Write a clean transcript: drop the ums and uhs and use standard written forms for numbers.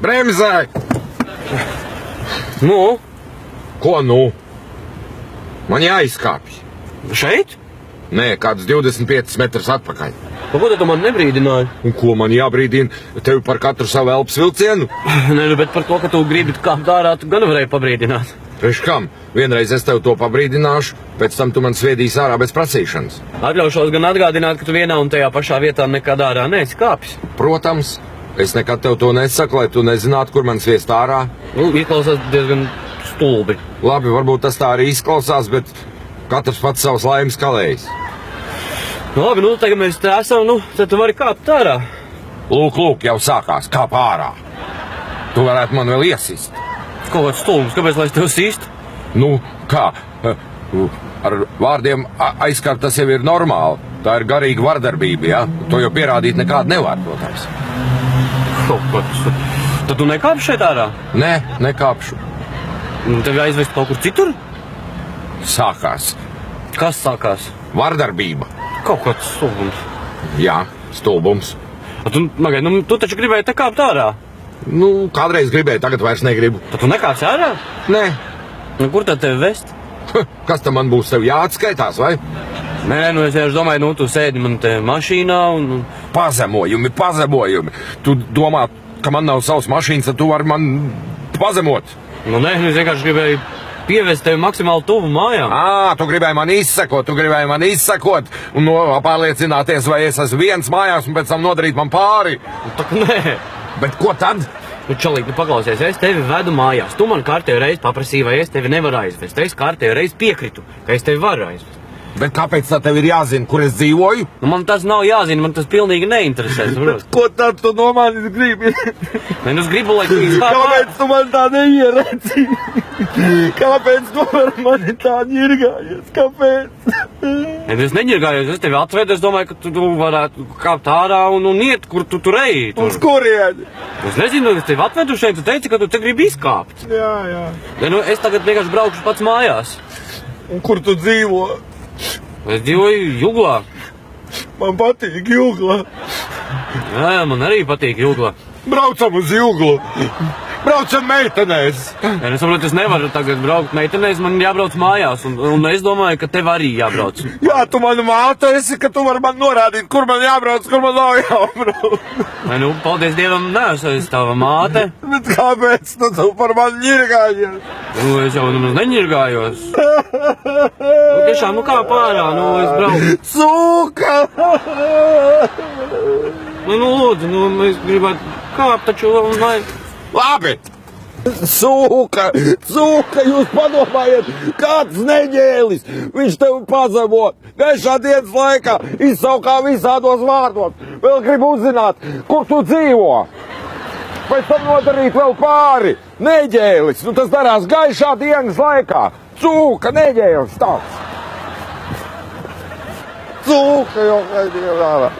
Bremzē! Nu? Ko nu? Man jāizkāpj. Šeit? Nē, kāds 25 metrus atpakaļ. Par ko tu man nebrīdināji? Un ko man jābrīdina? Tev par katru savu elpas vilcienu? Nē, nu, bet par to, ka tu gribi kāpt ārā, tu gan varēji pabrīdināt. Priekš kam? Vienreiz es tev to pabrīdināšu, pēc tam tu man sviedīsi ārā bez prasīšanas. Atļaušos gan atgādināt, ka tu vienā un tajā pašā vietā nekad ārā neesi kāpis. Protams, es nekad tev to nesaku, lai tu nezinātu, kur man sviest ārā. Nu, izklausās diezgan stulbi. Labi, varbūt tas tā arī izklausās, bet katrs pats savs laimes kalējs. Nu, labi, nu, tagad mēs te esam, nu, tad tu vari kāpt ārā. Lūk, jau sākās, kāp ārā. Tu varētu man vēl iesist. Kaut kāds stulbs, kāpēc lai es tev sīstu? Nu, kā? Ar vārdiem aizskart tas jau ir normāli. Tā ir garīga vardarbība, ja? To jau pierādīt nekādu nevar, protams. Kaut kāds. Tad tu nekāpsi šeit ārā? Nē, nekāpšu. Tevi aizvest kaut kur citur? Sākās. Kas sākās? Vardarbība. Kaut kāds stulbums. Jā, stulbums. Tu taču gribēji te kāpt ārā. Nu, kādreiz gribēju, tagad vairs negribu. Tad tu nekāpsi ārā? Nē. Nu, kur tad tevi vest? Kas tam man būs sev jāatskaitās, vai? Nē, nu es vienkārši domāju, nu tu sēdi man te mašīnā un... Pazemojumi. Tu domā, ka man nav savas mašīnas, tad tu vari man pazemot. Nu, nē, es vienkārši gribēju pievest tevi maksimāli tuvu mājām. Tu gribēji man izsekot un pārliecināties, vai es esmu viens mājās un pēc tam nodarīt man pāri. Tā kā nē. Bet ko tad? Nu, čalīgi, tu paklausies, es tevi vedu mājās. Tu man kārtējo reizi paprasīji, vai es tevi nevaru aizvest. Es kārtējo reizi piekritu, ka es tevi varu aizvest. Bet kāpēc tā tev ir jāzina, kur es dzīvoju? Nu, man tas nav jāzina, man tas pilnīgi neinteresē. Ko tad tu no manis gribi? Nē, nu es gribu, lai tu izpār. Kāpēc tu man tā neieredzi? Kāpēc tu par mani tā ņirgājies? Kāpēc? Nē, es neņirgājos, es tevi atvedu, es domāju, ka tu varētu kāpt ārā un iet, kur tu tur eji. Uz kurieni? Es nezinu, es tevi atvedu šeit, tu teici, ka tu te gribi izkāpt. Jā. Nē, nu es tagad vienkārši braukšu pats mājās. Un kur tu dzīvo? Es dzīvoju Juglā. Man patīk Jugla. Jā, man arī patīk Juglā. Braucam uz Juglu. Braucam meitenēs. Ja, es saprotu, es nevaru tagad braukt meitenēs, man jābrauc mājās, un es domāju, ka tev arī jābrauc. Jā, tu mana māte esi, ka tu vari man norādīt, kur man jābrauc, kur man nav jābrauc. Vai nu, paldies Dievam, neesmu es tava māte. Bet kāpēc tu par mani ņirgājies? Nu, es jau nemaz neņirgājos. Nu, tiešām, nu kā pārā, nu, es braucu. Sūka! Nu, lūdzu, nu, es gribētu kāpt, taču, vai... Labi! Sūka! Jūs padomājiet, kāds neģēlis! Viņš tevi pazemo! Gaišā dienas laikā izsaukā visādos vārdos! Vēl gribu uzzināt, kur tu dzīvo! Pēc tam nodarīt vēl pāri! Neģēlis! Nu tas darās gaišā dienas laikā! Sūka, neģēlis tāds! Sūka jau gaidīja ārā!